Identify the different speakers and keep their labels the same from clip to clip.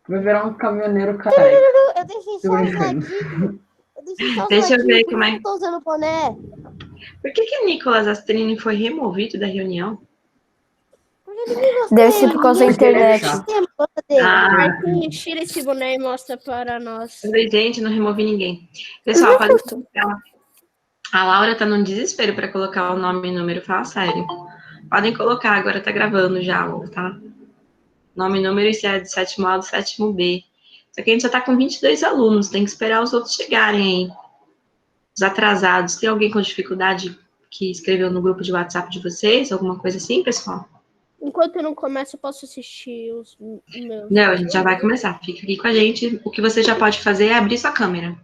Speaker 1: Vai virar um caminhoneiro careca.
Speaker 2: Eu deixei
Speaker 1: Tô
Speaker 2: só os
Speaker 1: brincando.
Speaker 2: ladinhos. Eu deixei só os
Speaker 3: Deixa eu
Speaker 2: ladinhos,
Speaker 3: ver
Speaker 2: por
Speaker 3: como
Speaker 2: isso
Speaker 3: é.
Speaker 2: que eu tô usando boné.
Speaker 3: Por que Nicolas Astrini foi removido da reunião?
Speaker 2: Porque ninguém gosta
Speaker 4: Deve
Speaker 2: dele.
Speaker 4: ser por causa da
Speaker 1: Porque ele é
Speaker 4: internet.
Speaker 1: chato.
Speaker 2: Ninguém gosta dele.
Speaker 3: Ah,
Speaker 5: Marquinhos, tira esse boné e mostra para nós.
Speaker 3: gente, não removi ninguém. Pessoal, pode colocar. A Laura tá num desespero para colocar o nome e número, fala sério. Podem colocar, agora tá gravando já, tá? Nome e número, e se é do 7º A ou do 7º B. Só que a gente já tá com 22 alunos, tem que esperar os outros chegarem aí. Os atrasados. Tem alguém com dificuldade que escreveu no grupo de WhatsApp de vocês? Alguma coisa assim, pessoal?
Speaker 5: Enquanto eu não começo, eu posso assistir os meus.
Speaker 3: Não, a gente já vai começar. Fica aqui com a gente. O que você já pode fazer é abrir sua câmera.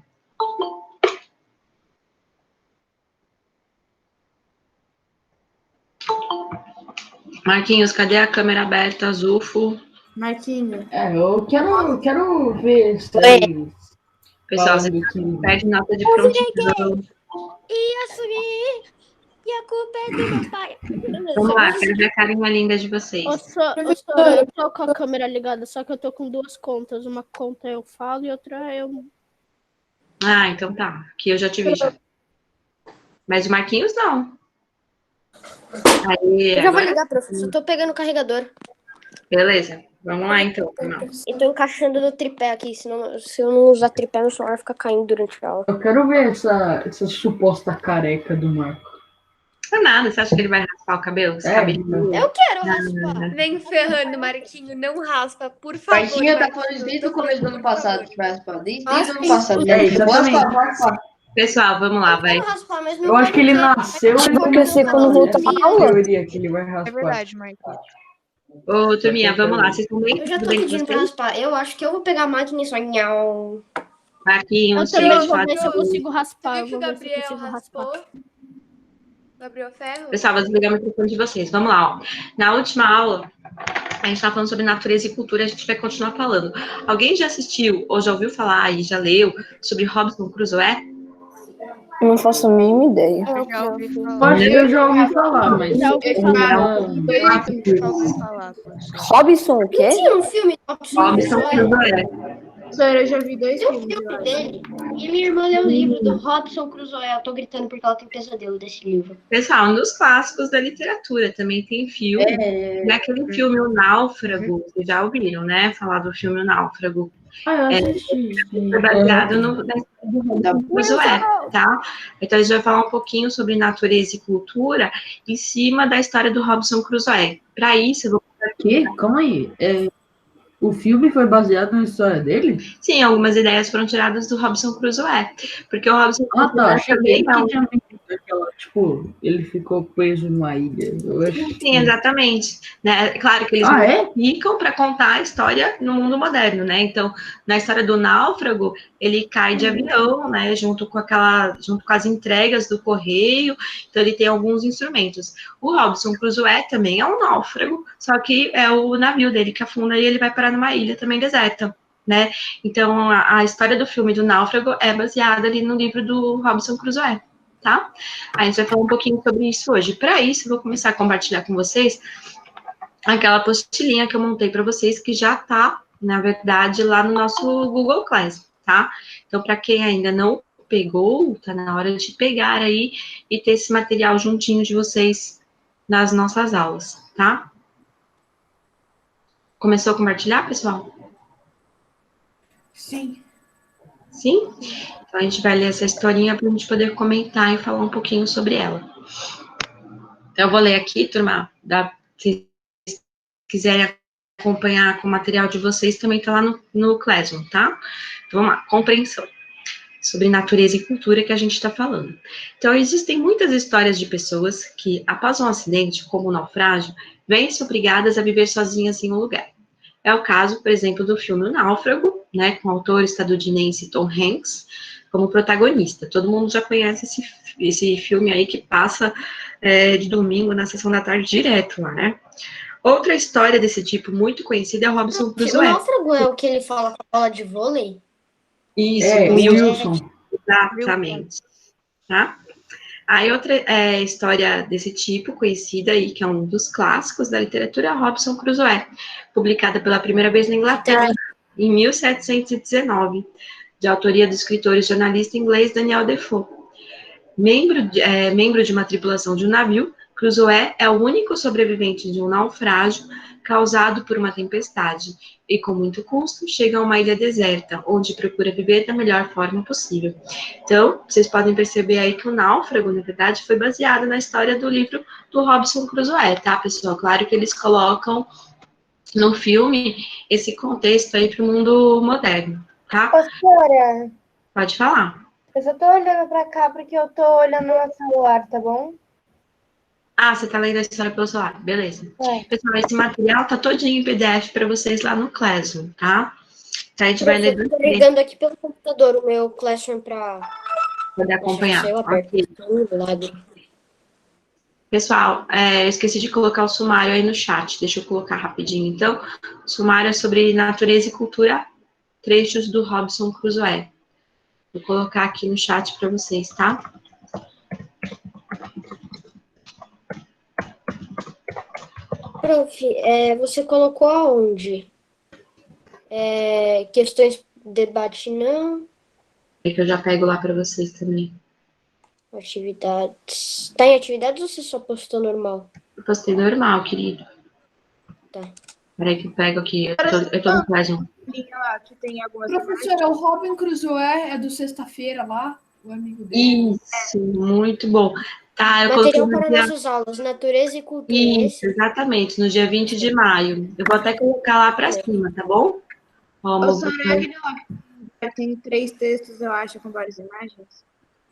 Speaker 3: Marquinhos, cadê a câmera aberta, Zufo?
Speaker 6: Marquinhos.
Speaker 1: Eu quero ver vocês
Speaker 3: Pessoal, você
Speaker 1: falando que...
Speaker 3: perde nota de prontidão.
Speaker 2: Ia subir. E a culpa é do meu pai.
Speaker 3: Vamos lá, quero ver a carinha linda de vocês.
Speaker 5: Eu tô com a câmera ligada, só que eu tô com duas contas. Uma conta eu falo e outra eu.
Speaker 3: Ah, então tá. Aqui eu já te vi já. Mas o Marquinhos não. Aí,
Speaker 2: Eu já vou
Speaker 3: agora...
Speaker 2: ligar, professor. Eu tô pegando o carregador.
Speaker 3: Beleza. Vamos lá, então.
Speaker 2: Eu tô encaixando no tripé aqui, senão se eu não usar tripé, meu celular fica caindo durante a aula.
Speaker 1: Eu quero ver essa suposta careca do Marco.
Speaker 3: Não é nada. Você acha que ele vai raspar o cabelo? Esse cabelinho?
Speaker 2: Eu quero raspar.
Speaker 7: Nem ferrando, Marquinho, não raspa, por favor.
Speaker 6: Marquinho tá falando desde o começo do ano passado que vai raspar. Desde o ano
Speaker 1: É,
Speaker 6: passado. Né?
Speaker 1: exatamente.
Speaker 3: Pessoal, vamos lá, vai.
Speaker 2: Raspar, mas não
Speaker 1: Eu acho que ele nasceu e
Speaker 4: Vai crescer quando voltar a aula.
Speaker 1: teoria que ele vai
Speaker 7: É
Speaker 1: raspar.
Speaker 7: verdade, Marquinho.
Speaker 3: Ô, turminha, vamos lá. Vocês estão bem?
Speaker 2: Eu já tô
Speaker 3: Tudo bem com
Speaker 2: pedindo pra
Speaker 3: vocês?
Speaker 2: raspar. Eu acho que eu vou pegar a máquina e só. Nhau.
Speaker 3: Marquinhos,
Speaker 5: Eu também
Speaker 3: chega de
Speaker 5: vou
Speaker 3: falar
Speaker 5: ver se eu
Speaker 3: de...
Speaker 5: consigo
Speaker 7: Você
Speaker 5: raspar.
Speaker 7: viu que o
Speaker 5: Vou ver se eu
Speaker 7: Gabriel
Speaker 5: consigo
Speaker 7: raspou?
Speaker 5: raspar.
Speaker 7: Gabriel Ferro?
Speaker 3: Pessoal, vou desligar o microfone de vocês. Vamos lá, ó. Na última aula, a gente estava falando sobre natureza e cultura, a gente vai continuar falando. Alguém já assistiu ou já ouviu falar e já leu sobre Robinson Crusoe?
Speaker 4: Eu não faço a mínima ideia.
Speaker 7: Eu já ouvi
Speaker 1: Eu
Speaker 7: falar.
Speaker 1: acho que eu já ouvi falar, mas...
Speaker 5: Já ouvi
Speaker 1: falar.
Speaker 7: Eu já ouvi falar.
Speaker 4: Robinson, o quê?
Speaker 2: Tinha um filme
Speaker 3: Robinson Crusoe.
Speaker 6: Eu já vi 2
Speaker 2: Tem um
Speaker 6: filmes.
Speaker 2: filme dele. E minha irmã leu o livro do Robinson Crusoe. Eu tô gritando porque ela tem pesadelo desse livro.
Speaker 3: Pessoal, um dos clássicos da literatura, também tem filme. E aquele filme O Náufrago, vocês já ouviram, né? Falar do filme O Náufrago.
Speaker 1: Eu assisti.
Speaker 3: Foi baseado na história do Robinson Crusoe, tá? Então a gente vai falar um pouquinho sobre natureza e cultura em cima da história do Robinson Crusoe. Para isso, eu vou...
Speaker 1: Que? Calma aí. O filme foi baseado na história dele?
Speaker 3: Sim, algumas ideias foram tiradas do Robinson Crusoe. Porque o Robinson
Speaker 1: Ah,
Speaker 3: Crusoe
Speaker 1: tá. Achei
Speaker 3: também
Speaker 1: que
Speaker 3: é um...
Speaker 1: tinha visto aquela, tipo, ele ficou preso numa ilha. Eu acho
Speaker 3: Sim, exatamente. Né? Claro que eles ficam para contar a história no mundo moderno, né? Então, na história do náufrago, ele cai de avião, né? Junto com as entregas do correio. Então, ele tem alguns instrumentos. O Robinson Crusoe também é um náufrago, só que é o navio dele que afunda e ele vai parar numa ilha também deserta, né? Então, a história do filme do náufrago é baseada ali no livro do Robinson Crusoe. Tá? A gente vai falar um pouquinho sobre isso hoje. Para isso, eu vou começar a compartilhar com vocês aquela apostilinha que eu montei para vocês, que já tá, na verdade, lá no nosso Google Class, tá? Então, para quem ainda não pegou, tá na hora de pegar aí e ter esse material juntinho de vocês nas nossas aulas, tá? Começou a compartilhar, pessoal?
Speaker 6: Sim.
Speaker 3: Sim? Então, a gente vai ler essa historinha para a gente poder comentar e falar um pouquinho sobre ela. Então, eu vou ler aqui, turma, se quiserem acompanhar com o material de vocês, também está lá no Classroom, tá? Então, vamos lá, compreensão sobre natureza e cultura que a gente está falando. Então, existem muitas histórias de pessoas que, após um acidente, como o naufrágio, vêm-se obrigadas a viver sozinhas em um lugar. É o caso, por exemplo, do filme O Náufrago, né, com o autor estadunidense Tom Hanks como protagonista. Todo mundo já conhece esse filme aí que passa de domingo na sessão da tarde direto lá, né? Outra história desse tipo muito conhecida é o Robinson Crusoe.
Speaker 2: O náufrago é o que ele fala com a bola de vôlei?
Speaker 3: Isso,
Speaker 1: Wilson.
Speaker 3: Exatamente. Tá? Aí outra história desse tipo, conhecida aí, que é um dos clássicos da literatura, Robinson Crusoe, publicada pela primeira vez na Inglaterra, em 1719, de autoria do escritor e jornalista inglês Daniel Defoe. Membro de uma tripulação de um navio, Crusoe é o único sobrevivente de um naufrágio causado por uma tempestade e, com muito custo, chega a uma ilha deserta, onde procura viver da melhor forma possível. Então, vocês podem perceber aí que o Náufrago, na verdade, foi baseado na história do livro do Robinson Crusoe, tá, pessoal? Claro que eles colocam no filme esse contexto aí para o mundo moderno, tá?
Speaker 8: Pastora,
Speaker 3: Pode falar.
Speaker 8: eu só tô olhando pra cá porque eu tô olhando no celular, tá bom?
Speaker 3: Ah, você tá lendo a história pelo celular, beleza.
Speaker 8: É.
Speaker 3: Pessoal, esse material tá todinho em PDF para vocês lá no Classroom, tá? Então, a gente vai ler
Speaker 2: Eu tô ligando aqui pelo computador o meu Classroom pra
Speaker 3: poder acompanhar.
Speaker 2: deixar o seu aberto.
Speaker 3: Ok.
Speaker 2: Do lado.
Speaker 3: Pessoal, eu esqueci de colocar o sumário aí no chat, deixa eu colocar rapidinho. Então, o sumário é sobre natureza e cultura, trechos do Robinson Crusoe. Vou colocar aqui no chat para vocês, tá?
Speaker 2: Prof, você colocou aonde? Questões de debate não,
Speaker 3: É que eu já pego lá para vocês também.
Speaker 2: atividades. Tá em atividades ou você só postou normal?
Speaker 3: Eu postei normal, querido.
Speaker 2: Tá.
Speaker 3: Peraí que eu pego aqui, eu tô no Classroom.
Speaker 7: Lá, que tem algumas
Speaker 9: Professora, o Robin Crusoe é do sexta-feira lá, o amigo dele.
Speaker 3: Isso, muito bom. Tá, eu coloquei
Speaker 2: Material
Speaker 3: no
Speaker 2: para
Speaker 3: dia...
Speaker 2: nossas aulas, natureza e cultura.
Speaker 3: Isso, exatamente, no dia 20 de maio. Eu vou até colocar lá para cima, tá bom? Ó,
Speaker 7: tem 3 textos, eu acho, com várias imagens.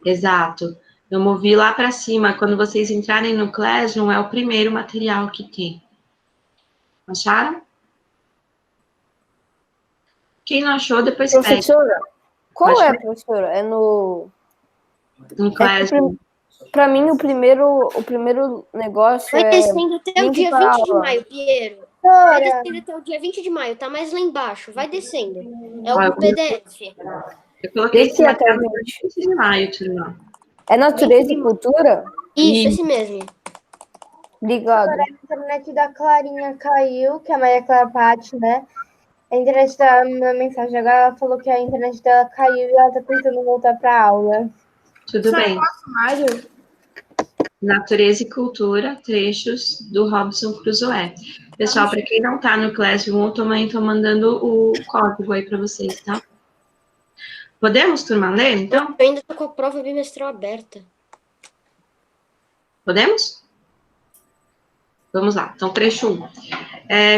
Speaker 3: Exato. Eu movi lá para cima. Quando vocês entrarem no Classroom, é o primeiro material que tem. Acharam? Quem não achou, depois pega.
Speaker 4: Professora, qual
Speaker 3: Pode
Speaker 4: é, professora? É no...
Speaker 3: No Classroom.
Speaker 4: Pra mim, o primeiro negócio
Speaker 2: Vai descendo até o
Speaker 4: link
Speaker 2: dia
Speaker 4: pra
Speaker 2: 20 de
Speaker 4: aula.
Speaker 2: maio, Piero. Vai descendo até o dia 20 de maio, tá mais lá embaixo. Vai descendo. É o PDF.
Speaker 3: Eu coloquei esse
Speaker 4: Desci até
Speaker 3: material no dia 20 de maio, turma.
Speaker 4: É natureza e cultura?
Speaker 2: Isso, esse mesmo.
Speaker 4: Obrigado.
Speaker 8: A internet da Clarinha caiu, que é a Maria Clara Patti, né? A internet dela, uma mensagem agora, ela falou que a internet dela caiu e ela tá tentando voltar pra aula.
Speaker 3: Tudo bem. Natureza e cultura, trechos do Robinson Crusoe. Pessoal, para quem não tá no Classroom, eu também tô mandando o código aí para vocês, tá? Podemos, turma, ler, então?
Speaker 2: Eu ainda tô com a prova bimestral aberta.
Speaker 3: Podemos? Vamos lá. Então, trecho 1.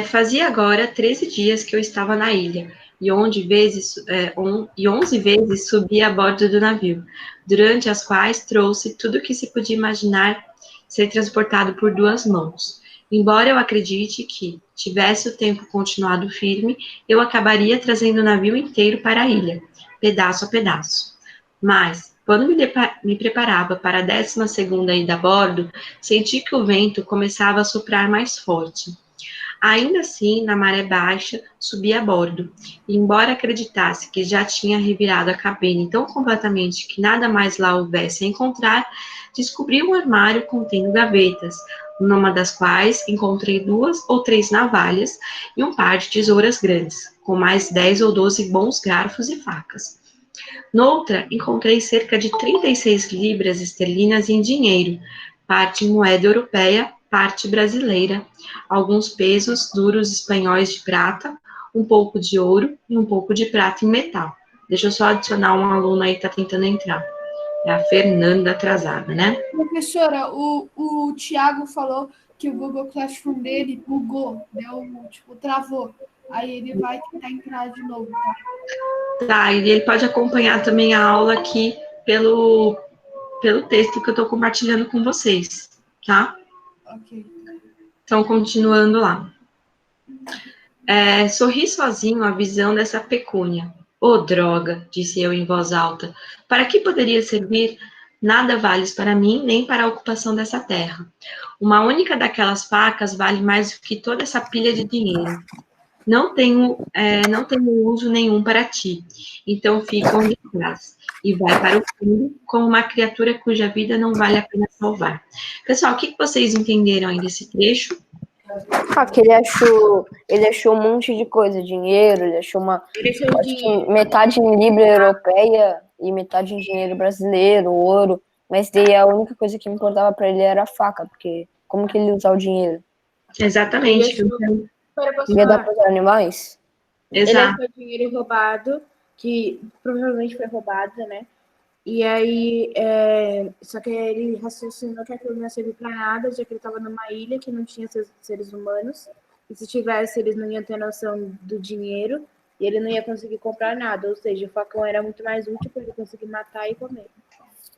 Speaker 3: Fazia agora 13 dias que eu estava na ilha, e 11 vezes subi a bordo do navio, durante as quais trouxe tudo o que se podia imaginar ser transportado por 2 mãos. Embora eu acredite que, tivesse o tempo continuado firme, eu acabaria trazendo o navio inteiro para a ilha, pedaço a pedaço. Mas, quando me preparava para a 12ª ida a bordo, senti que o vento começava a soprar mais forte. Ainda assim, na maré baixa, subi a bordo, e embora acreditasse que já tinha revirado a cabine tão completamente que nada mais lá houvesse a encontrar, descobri um armário contendo gavetas, numa das quais encontrei 2 ou 3 navalhas e um par de tesouras grandes, com mais 10 ou 12 bons garfos e facas. Noutra, encontrei cerca de 36 libras esterlinas em dinheiro, parte em moeda europeia, parte brasileira, alguns pesos duros espanhóis de prata, um pouco de ouro e um pouco de prata em metal. Deixa eu só adicionar um aluno aí que está tentando entrar. É a Fernanda atrasada, né?
Speaker 9: Professora, o Thiago falou que o Google Classroom dele bugou, travou. Aí ele vai tentar entrar de novo, tá?
Speaker 3: Tá, e ele pode acompanhar também a aula aqui pelo texto que eu estou compartilhando com vocês, tá?
Speaker 9: Ok.
Speaker 3: Então, continuando lá. Sorri sozinho à visão dessa pecúnia. Oh, droga, disse eu em voz alta. Para que poderia servir? Nada vales para mim, nem para a ocupação dessa terra. Uma única daquelas facas vale mais do que toda essa pilha de dinheiro. Não tenho uso nenhum para ti. Então fica onde estás e vai para o fundo como uma criatura cuja vida não vale a pena salvar. Pessoal, o que vocês entenderam aí desse trecho?
Speaker 4: Ah, que ele achou um monte de coisa, dinheiro, ele achou acho que metade em libra europeia e metade em dinheiro brasileiro, ouro, mas daí a única coisa que importava pra ele era a faca, porque como que ele ia usar o dinheiro?
Speaker 3: Exatamente.
Speaker 4: Ele ia dar para os animais?
Speaker 7: Ele
Speaker 3: Exato.
Speaker 7: achou dinheiro roubado, que provavelmente foi roubado, né? E aí, só que ele raciocinou que aquilo não ia servir pra nada, já que ele estava numa ilha que não tinha seres humanos. E se tivesse, eles não iam ter noção do dinheiro e ele não ia conseguir comprar nada. Ou seja, o facão era muito mais útil para ele conseguir matar e comer.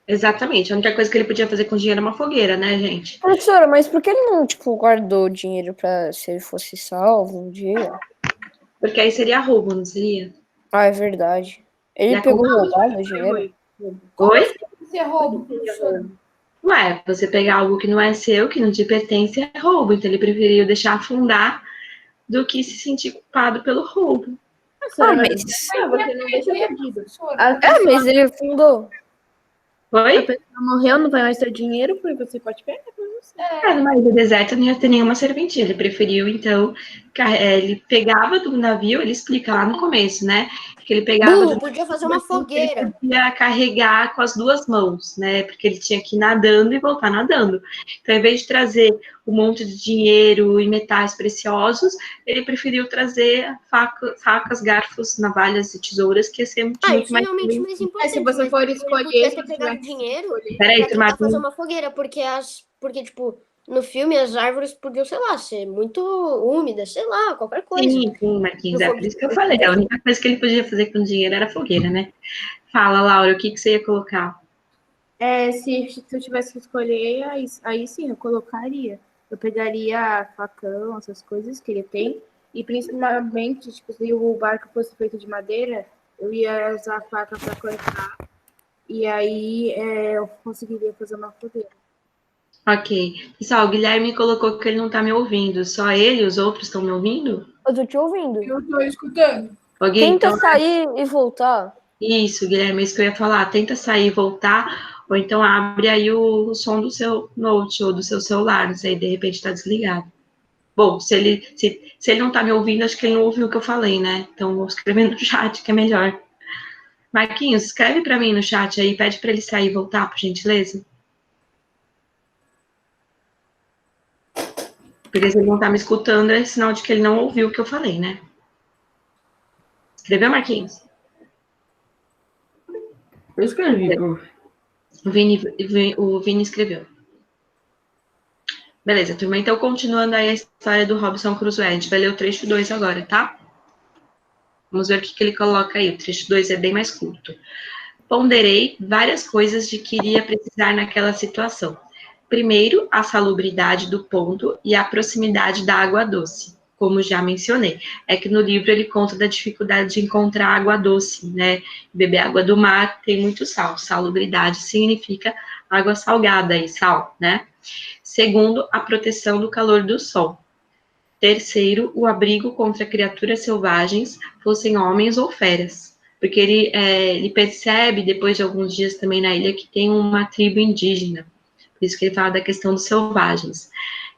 Speaker 3: Exatamente. A única coisa que ele podia fazer com dinheiro é uma fogueira, né, gente?
Speaker 4: Professora, mas por que ele não, guardou o dinheiro pra se ele fosse salvo um dia?
Speaker 3: Porque aí seria roubo, não seria?
Speaker 4: Ah, é verdade. Ele
Speaker 3: E
Speaker 4: pegou roubado o dinheiro?
Speaker 3: Oi?
Speaker 9: Isso é roubo, professora.
Speaker 3: Ué, você pegar algo que não é seu, que não te pertence, é roubo. Então ele preferiu deixar afundar do que se sentir culpado pelo roubo.
Speaker 4: Ah, mas...
Speaker 7: você não deixa perdido.
Speaker 4: mas ele afundou.
Speaker 3: Oi?
Speaker 7: A pessoa morreu, não vai mais ter dinheiro, porque você pode pegar pra você.
Speaker 3: Numa ilha deserta não ia ter nenhuma serventia. Ele preferiu, então, ele pegava do navio, ele explica lá no começo, né? Que ele pegava
Speaker 2: Podia fazer uma fogueira.
Speaker 3: Ele podia carregar com as duas mãos, né? Porque ele tinha que ir nadando e voltar nadando. Então, ao invés de trazer um monte de dinheiro e metais preciosos, ele preferiu trazer facas, garfos, navalhas e tesouras, que ia ser muito
Speaker 2: isso
Speaker 3: mais...
Speaker 2: realmente mais importante.
Speaker 7: Se você for escolher,
Speaker 2: podia ter pegado dinheiro
Speaker 3: Peraí,
Speaker 2: pra tentar fazer uma fogueira, porque tipo, no filme as árvores podiam, sei lá, ser muito úmidas, sei lá, qualquer coisa.
Speaker 3: Sim, Marquinhos, é por isso que eu falei. A única coisa que ele podia fazer com dinheiro era fogueira, né? Fala, Laura, o que você ia colocar?
Speaker 7: Se eu tivesse que escolher, aí sim, eu colocaria. Eu pegaria facão, essas coisas que ele tem, e principalmente, tipo, se o barco fosse feito de madeira, eu ia usar a faca para cortar, e aí eu conseguiria fazer uma fogueira.
Speaker 3: Ok. Pessoal, o Guilherme colocou que ele não tá me ouvindo. Só ele e os outros estão me ouvindo?
Speaker 4: Eu tô te ouvindo.
Speaker 9: Eu tô escutando.
Speaker 3: Alguém?
Speaker 4: Tenta sair e voltar.
Speaker 3: Isso, Guilherme, é isso que eu ia falar. Tenta sair e voltar, ou então abre aí o som do seu note ou do seu celular, não sei, de repente tá desligado. Bom, se ele não tá me ouvindo, acho que ele não ouviu o que eu falei, né? Então vou escrever no chat, que é melhor. Marquinhos, escreve para mim no chat aí, pede para ele sair e voltar, por gentileza. Porque se ele não tá me escutando, é sinal de que ele não ouviu o que eu falei, né? Escreveu, Marquinhos?
Speaker 1: Eu escrevi, prof.
Speaker 3: O Vini escreveu. Beleza, turma. Então, continuando aí a história do Robinson Crusoe. A gente vai ler o trecho 2 agora, tá? Vamos ver o que ele coloca aí. O trecho 2 é bem mais curto. Ponderei várias coisas de que iria precisar naquela situação. Primeiro, a salubridade do ponto e a proximidade da água doce, como já mencionei. É que no livro ele conta da dificuldade de encontrar água doce, né? Beber água do mar tem muito sal. Salubridade significa água salgada e sal, né? Segundo, a proteção do calor do sol. Terceiro, o abrigo contra criaturas selvagens, fossem homens ou feras. Porque ele percebe, depois de alguns dias também na ilha, que tem uma tribo indígena. Por isso que ele fala da questão dos selvagens.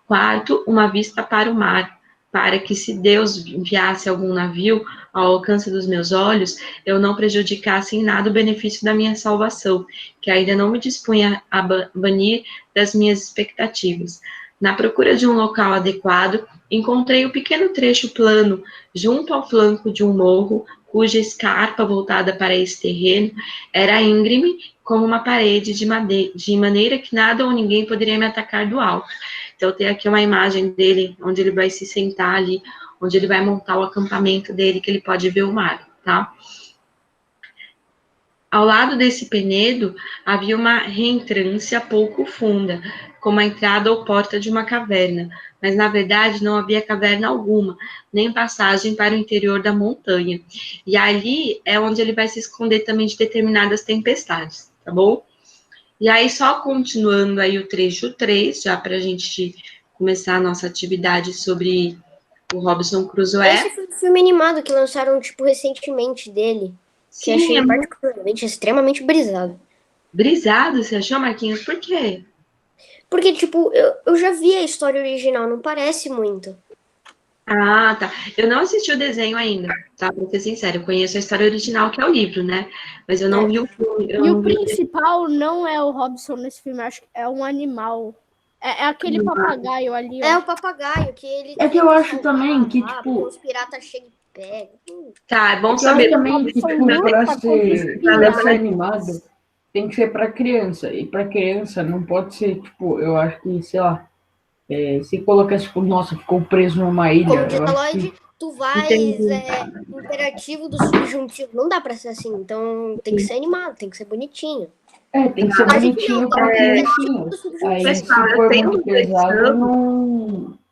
Speaker 3: Quarto, uma vista para o mar, para que se Deus enviasse algum navio ao alcance dos meus olhos, eu não prejudicasse em nada o benefício da minha salvação, que ainda não me dispunha a banir das minhas expectativas. Na procura de um local adequado, encontrei um pequeno trecho plano, junto ao flanco de um morro, cuja escarpa voltada para esse terreno era íngreme como uma parede de maneira que nada ou ninguém poderia me atacar do alto. Então, tem aqui uma imagem dele, onde ele vai se sentar ali, onde ele vai montar o acampamento dele, que ele pode ver o mar, tá? Ao lado desse penedo, havia uma reentrância pouco funda, como a entrada ou porta de uma caverna, mas na verdade não havia caverna alguma, nem passagem para o interior da montanha. E ali é onde ele vai se esconder também de determinadas tempestades, tá bom? E aí, só continuando aí o trecho 3, já para a gente começar a nossa atividade sobre o Robinson Crusoe.
Speaker 2: Esse foi o filme animado que lançaram, tipo, recentemente dele. Que
Speaker 3: Sim,
Speaker 2: achei particularmente extremamente brisado.
Speaker 3: Brisado, você achou, Marquinhos? Por quê?
Speaker 2: Porque, tipo, eu já vi a história original, não parece muito.
Speaker 3: Ah, tá. Eu não assisti o desenho ainda, tá? Pra ser sincero, eu conheço a história original, que é o livro, né? Mas eu não vi o filme.
Speaker 5: E o principal não é o Robson nesse filme, acho que é um animal. É aquele papagaio ali, ó.
Speaker 2: É o papagaio, que ele
Speaker 1: É que eu acho também que, tipo...
Speaker 2: os piratas chegam e pegam.
Speaker 3: Tá, é bom
Speaker 1: que eu acho
Speaker 3: saber.
Speaker 1: também que, tipo, pra ser animado, tem que ser pra criança. E pra criança não pode ser, tipo, eu acho que, sei lá, se colocar, tipo, nossa, ficou preso numa ilha.
Speaker 2: Como diz a Lloyd, tu vais imperativo do subjuntivo. Não dá pra ser assim. Então tem que ser animado, tem que ser bonitinho.
Speaker 1: Tem que ser bonitinho pra criancinha. Aí, se for muito pesado,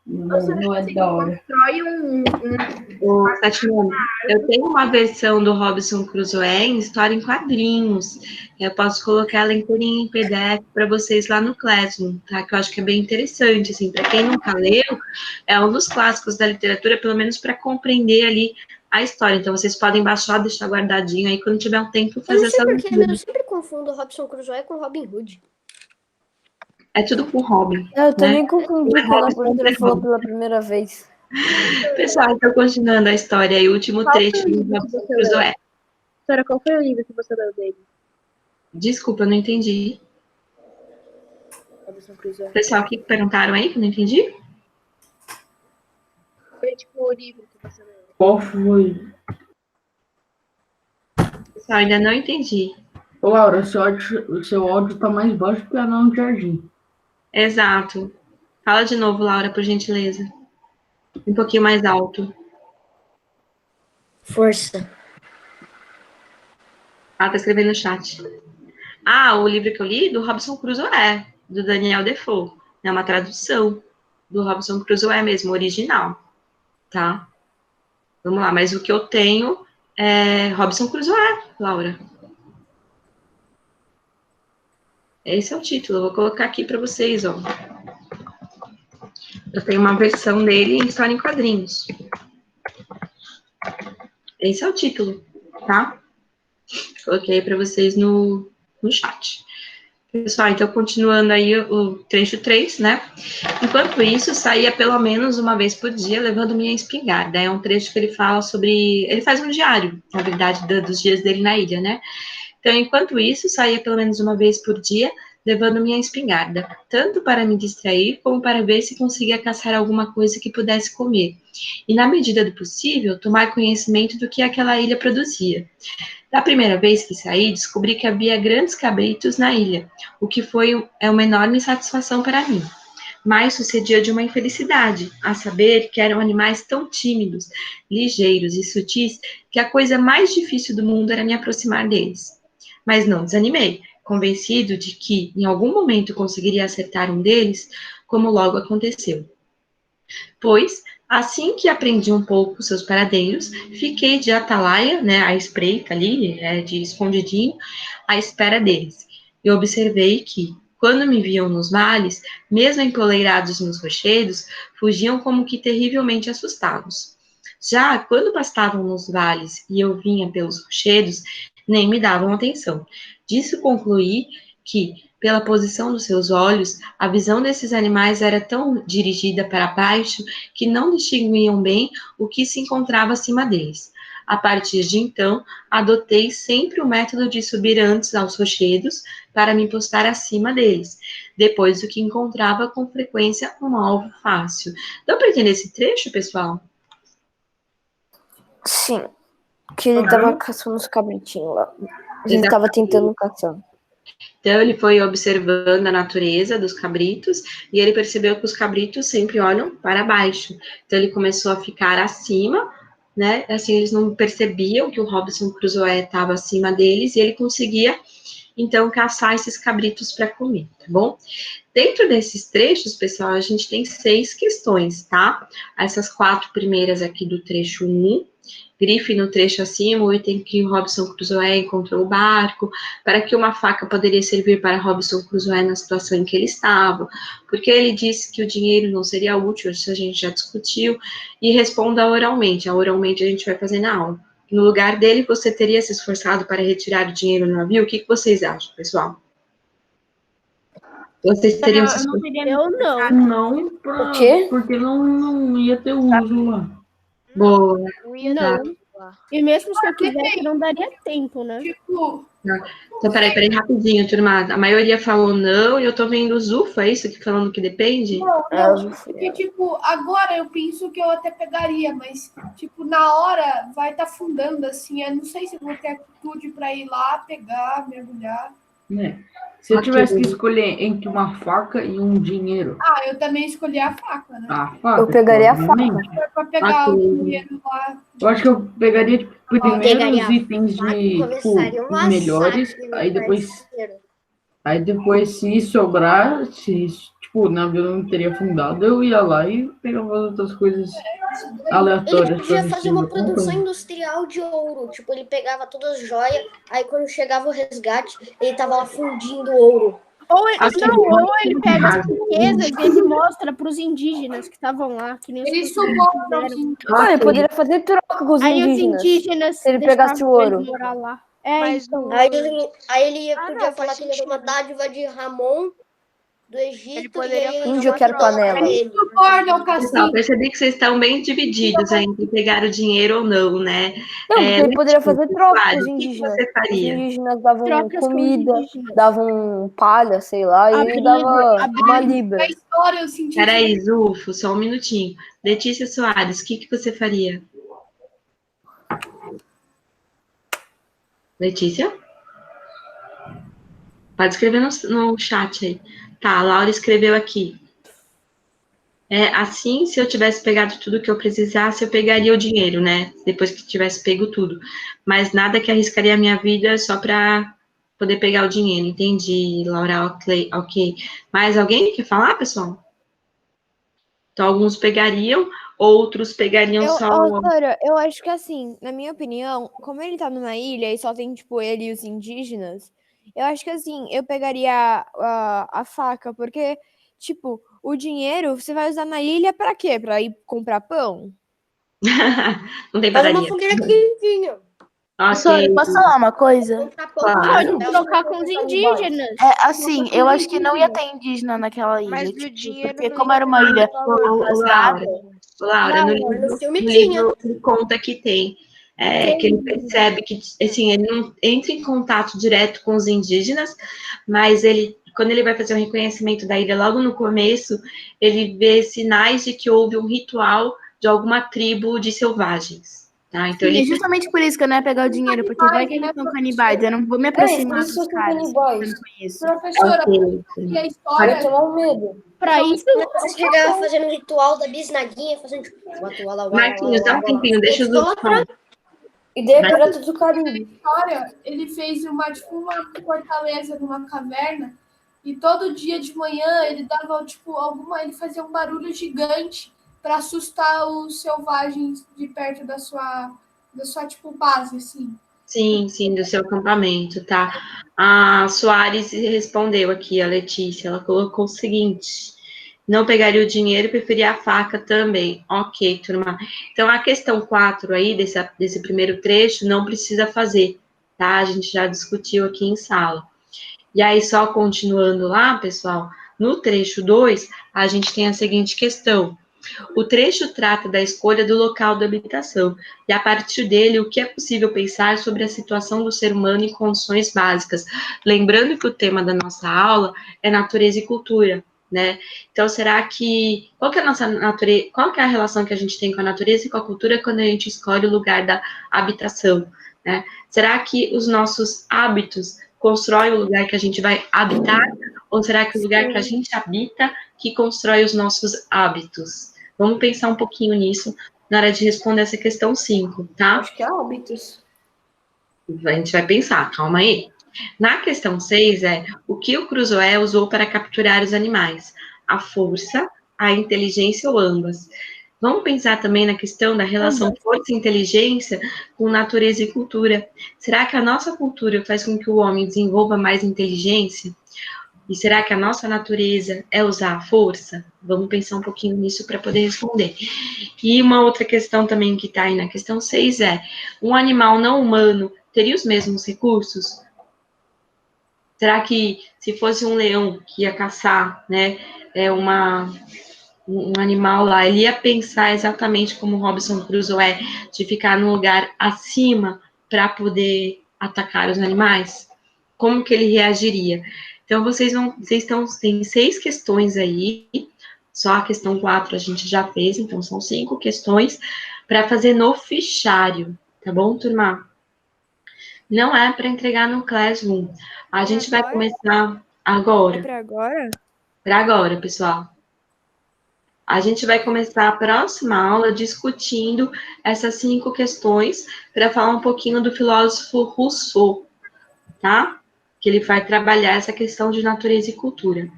Speaker 1: não é da hora.
Speaker 3: Eu tenho uma versão do Robinson Crusoe em história em quadrinhos. Eu posso colocar ela inteirinha em PDF para vocês lá no Classroom, tá? Que eu acho que é bem interessante, assim, para quem nunca leu, é um dos clássicos da literatura, pelo menos para compreender ali a história. Então, vocês podem baixar, deixar guardadinho aí quando tiver um tempo fazer essa leitura.
Speaker 2: Eu sempre confundo o Robinson Crusoe com o Robin Hood.
Speaker 3: É tudo com Robin.
Speaker 4: Eu também confundi quando a professora falou pela primeira vez.
Speaker 3: Pessoal, então continuando a história aí, o último trecho do Robinson Crusoe.
Speaker 7: Sora, qual foi o livro que você leu dele?
Speaker 3: Desculpa, eu não entendi.
Speaker 7: Robinson Crusoe.
Speaker 3: Pessoal, o que perguntaram aí que eu não entendi?
Speaker 7: Foi tipo o livro que você leu.
Speaker 1: Qual foi?
Speaker 3: Pessoal, ainda não entendi.
Speaker 1: Ô, Laura, o seu áudio tá mais baixo que o anão de jardim.
Speaker 3: Exato. Fala de novo, Laura, por gentileza. Um pouquinho mais alto.
Speaker 2: Força.
Speaker 3: Ah, tá escrevendo no chat. Ah, o livro que eu li, do Robinson Crusoe, do Daniel Defoe. É uma tradução do Robinson Crusoe mesmo, original. Tá? Vamos lá, mas o que eu tenho é Robinson Crusoe, Laura. Esse é o título, eu vou colocar aqui para vocês, ó. Eu tenho uma versão dele em história em quadrinhos. Esse é o título, tá? Coloquei para vocês no chat. Pessoal, então continuando aí o trecho 3, né? Enquanto isso, saía pelo menos uma vez por dia levando minha espingarda. É um trecho que ele fala sobre... Ele faz um diário, na verdade, dos dias dele na ilha, né? Então, enquanto isso, saía pelo menos uma vez por dia levando minha espingarda, tanto para me distrair como para ver se conseguia caçar alguma coisa que pudesse comer. E, na medida do possível, tomar conhecimento do que aquela ilha produzia. Da primeira vez que saí, descobri que havia grandes cabritos na ilha, o que foi uma enorme satisfação para mim. Mas sucedia de uma infelicidade, a saber que eram animais tão tímidos, ligeiros e sutis que a coisa mais difícil do mundo era me aproximar deles. Mas não desanimei, convencido de que em algum momento conseguiria acertar um deles, como logo aconteceu. Pois, assim que aprendi um pouco seus paradeiros, fiquei de atalaia, né, à espreita ali, de escondidinho, à espera deles. E observei que, quando me viam nos vales, mesmo empoleirados nos rochedos, fugiam como que terrivelmente assustados. Já quando pastavam nos vales e eu vinha pelos rochedos, nem me davam atenção. Disso concluí que, pela posição dos seus olhos, a visão desses animais era tão dirigida para baixo que não distinguiam bem o que se encontrava acima deles. A partir de então, adotei sempre o método de subir antes aos rochedos para me postar acima deles, depois do que encontrava com frequência um alvo fácil. Dá para entender esse trecho, pessoal?
Speaker 4: Sim, que ele tava caçando os cabritinhos lá. Ele tava tentando caçar.
Speaker 3: Então, ele foi observando a natureza dos cabritos e ele percebeu que os cabritos sempre olham para baixo. Então, ele começou a ficar acima, né? Assim, eles não percebiam que o Robinson Crusoe estava acima deles e ele conseguia, então, caçar esses cabritos para comer, tá bom? Dentro desses trechos, pessoal, a gente tem 6 questões, tá? Essas 4 primeiras aqui do trecho 1, grife no trecho acima, o item que o Robinson Crusoe encontrou o barco, para que uma faca poderia servir para Robinson Crusoe na situação em que ele estava, porque ele disse que o dinheiro não seria útil, isso a gente já discutiu, e responda oralmente. A oralmente a gente vai fazer na aula. No lugar dele, você teria se esforçado para retirar o dinheiro no navio? O que vocês acham, pessoal? Vocês teriam
Speaker 5: Eu não.
Speaker 1: Não,
Speaker 4: O quê?
Speaker 1: porque não ia ter uso lá.
Speaker 3: Boa.
Speaker 5: Não. E mesmo se eu quisesse, não daria tempo, né?
Speaker 9: Tipo,
Speaker 3: Então, peraí, rapidinho, turma. A maioria falou não, e eu tô vendo o Zufa, é isso que falando que depende?
Speaker 9: porque, tipo, agora eu penso que eu até pegaria, mas, tipo, na hora vai estar afundando, assim. Eu não sei se eu vou ter atitude para ir lá, pegar, mergulhar.
Speaker 1: Né? Se eu tivesse que escolher entre uma faca e um dinheiro.
Speaker 9: Ah, eu também escolhi a faca, né?
Speaker 1: A faca.
Speaker 4: Eu pegaria a
Speaker 1: provavelmente.
Speaker 9: Foi pra pegar o dinheiro lá.
Speaker 1: Eu acho que eu pegaria tipo, primeiro
Speaker 2: Pegaria
Speaker 1: os
Speaker 2: a
Speaker 1: itens
Speaker 2: faca e
Speaker 1: de
Speaker 2: começaria
Speaker 1: tipo,
Speaker 2: um
Speaker 1: os melhores,
Speaker 2: massacre, meu
Speaker 1: aí depois
Speaker 2: parceiro.
Speaker 1: se sobrar, se tipo, o navio não teria afundado, eu ia lá e pegava as outras coisas aleatórias.
Speaker 2: Ele podia
Speaker 1: pra
Speaker 2: fazer uma
Speaker 1: vestir no
Speaker 2: produção
Speaker 1: campo.
Speaker 2: industrial de ouro. Tipo, ele pegava todas as joias, aí quando chegava o resgate, ele tava lá fundindo ouro.
Speaker 5: Ou ele pega as riquezas e ele mostra para os indígenas que estavam lá. Que nem os
Speaker 9: Ele
Speaker 5: portugueses
Speaker 9: suborna os
Speaker 5: fizeram.
Speaker 4: Ah, ele poderia fazer troca com os
Speaker 5: Aí os
Speaker 4: indígenas.
Speaker 5: indígenas
Speaker 4: Se ele pegasse
Speaker 5: deixavam
Speaker 4: o
Speaker 5: ele
Speaker 4: ouro.
Speaker 5: morar lá.
Speaker 10: Mas
Speaker 5: então.
Speaker 2: Aí ele podia
Speaker 10: não,
Speaker 2: falar
Speaker 10: faz
Speaker 2: que ele era uma
Speaker 10: sentido.
Speaker 2: dádiva de Ramon do Egito.
Speaker 10: Ele poderia
Speaker 2: e aí
Speaker 4: Índio, eu quero panela.
Speaker 9: Ele suborna o
Speaker 3: Pessoal,
Speaker 9: cacique.
Speaker 3: percebi que vocês estão bem divididos entre pegar o dinheiro ou não, né?
Speaker 4: Não, porque ele poderia fazer troca com os
Speaker 3: o que
Speaker 4: indígenas.
Speaker 3: você
Speaker 4: Os
Speaker 3: faria?
Speaker 4: indígenas davam
Speaker 5: Trocas com os
Speaker 4: comida,
Speaker 5: indígenas.
Speaker 4: davam palha, sei lá, e ele dava uma libra.
Speaker 9: Na história eu senti.
Speaker 3: Peraí, Zufo, só um minutinho. Letícia Soares, o que você faria? Letícia? Pode escrever no chat aí. Tá, a Laura escreveu aqui. Assim, se eu tivesse pegado tudo que eu precisasse, eu pegaria o dinheiro, né? Depois que tivesse pego tudo. Mas nada que arriscaria a minha vida só para poder pegar o dinheiro. Entendi, Laura, ok. Mais alguém quer falar, pessoal? Então, alguns pegariam, outros pegariam só...
Speaker 4: Laura, eu acho que assim, na minha opinião, como ele tá numa ilha e só tem, tipo, ele e os indígenas, eu acho que assim, eu pegaria a faca, porque, tipo, o dinheiro você vai usar na ilha pra quê? Pra ir comprar pão?
Speaker 3: Não tem
Speaker 2: Faz uma
Speaker 3: padaria.
Speaker 2: fogueira quentinha.
Speaker 3: Ok.
Speaker 11: Posso falar uma coisa?
Speaker 5: Pode trocar com os indígenas.
Speaker 11: Assim, eu acho que não ia ter indígena naquela ilha.
Speaker 10: Mas
Speaker 11: tipo,
Speaker 10: o dinheiro
Speaker 11: porque
Speaker 10: não
Speaker 11: como
Speaker 10: ia
Speaker 11: era uma
Speaker 10: ter
Speaker 11: ilha
Speaker 3: Laura, Laura, no
Speaker 2: no filme
Speaker 3: livro ele conta que tem. Que ele percebe que assim, ele não entra em contato direto com os indígenas, mas quando ele vai fazer o reconhecimento da ilha logo no começo, ele vê sinais de que houve um ritual de alguma tribo de selvagens. Tá? Então,
Speaker 11: É justamente por isso que eu não ia pegar o dinheiro, porque vai que eles são canibais, eu não vou me aproximar dos caras que eu não conheço.
Speaker 9: Professora, e a história...
Speaker 5: Pra isso,
Speaker 2: você chegava fazendo o ritual da bisnaguinha, fazendo tipo...
Speaker 3: Marquinhos, dá um tempinho, deixa os outros falar.
Speaker 4: Ideia pirata do Caribe.
Speaker 9: História, ele fez uma fortaleza numa caverna e todo dia de manhã ele dava ele fazia um barulho gigante para assustar os selvagens de perto da sua tipo base, assim.
Speaker 3: Sim, do seu acampamento, tá? A Soares respondeu aqui, a Letícia, ela colocou o seguinte: não pegaria o dinheiro, preferia a faca também. Ok, turma. Então, a questão 4 aí, desse primeiro trecho, não precisa fazer, tá? A gente já discutiu aqui em sala. E aí, só continuando lá, pessoal, no trecho 2, a gente tem a seguinte questão. O trecho trata da escolha do local da habitação, e a partir dele, o que é possível pensar sobre a situação do ser humano em condições básicas. Lembrando que o tema da nossa aula é natureza e cultura, né? Então, será que... Qual que é a nossa natureza? Qual que é a relação que a gente tem com a natureza e com a cultura quando a gente escolhe o lugar da habitação, né? Será que os nossos hábitos constroem o lugar que a gente vai habitar? Ou será que o lugar que a gente habita que constrói os nossos hábitos? Vamos pensar um pouquinho nisso na hora de responder essa questão 5, tá?
Speaker 4: Acho que é hábitos.
Speaker 3: A gente vai pensar, calma aí. Na questão 6 o que o Crusoe usou para capturar os animais? A força, a inteligência ou ambas? Vamos pensar também na questão da relação força e inteligência com natureza e cultura. Será que a nossa cultura faz com que o homem desenvolva mais inteligência? E será que a nossa natureza é usar a força? Vamos pensar um pouquinho nisso para poder responder. E uma outra questão também que está aí na questão 6 um animal não humano teria os mesmos recursos? Será que se fosse um leão que ia caçar, né, um animal lá, ele ia pensar exatamente como o Robinson Crusoe de ficar num lugar acima para poder atacar os animais? Como que ele reagiria? Então, tem 6 questões aí, só a questão 4 a gente já fez, então são 5 questões para fazer no fichário, tá bom, turma? Não é para entregar no Classroom. A gente vai começar agora.
Speaker 11: É para agora?
Speaker 3: Para agora, pessoal. A gente vai começar a próxima aula discutindo essas 5 questões para falar um pouquinho do filósofo Rousseau, tá? Que ele vai trabalhar essa questão de natureza e cultura.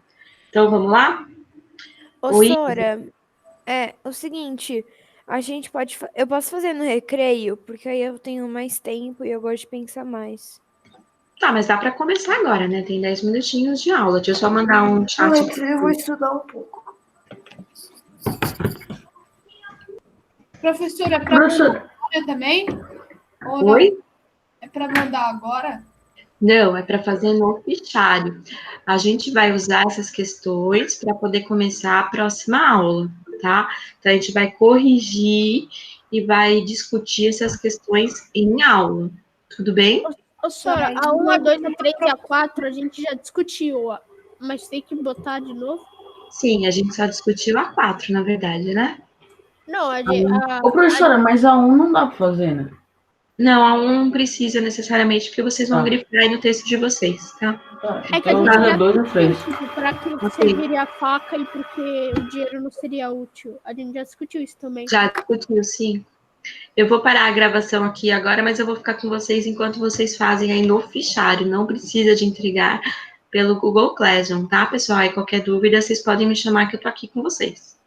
Speaker 3: Então, vamos lá?
Speaker 11: Ô, Sora, é o seguinte, a gente pode... Eu posso fazer no recreio, porque aí eu tenho mais tempo e eu gosto de pensar mais.
Speaker 3: Tá, mas dá para começar agora, né? Tem 10 minutinhos de aula. Deixa eu só mandar um chat.
Speaker 11: Eu vou estudar um pouco.
Speaker 9: Professora, é para mandar agora também? Ou não?
Speaker 3: Oi?
Speaker 9: É para mandar agora?
Speaker 3: Não, é para fazer no fichário. A gente vai usar essas questões para poder começar a próxima aula, tá? Então, a gente vai corrigir e vai discutir essas questões em aula. Tudo bem?
Speaker 5: Ô, Sora, a 1, a 2, a 3 e a 4 a gente já discutiu, mas tem que botar de novo?
Speaker 3: Sim, a gente só discutiu a 4, na verdade, né?
Speaker 5: Não,
Speaker 1: Ô, professora, mas a 1 não dá para fazer, né?
Speaker 3: Não, a 1 não precisa necessariamente, porque vocês vão grifar aí no texto de vocês, tá?
Speaker 5: É que a gente já
Speaker 1: discutiu
Speaker 5: para que serviria a faca e porque o dinheiro não seria útil. A gente já discutiu isso também.
Speaker 3: Já discutiu, sim. Eu vou parar a gravação aqui agora, mas eu vou ficar com vocês enquanto vocês fazem aí no fichário. Não precisa de entregar pelo Google Classroom, tá, pessoal? E qualquer dúvida, vocês podem me chamar que eu tô aqui com vocês.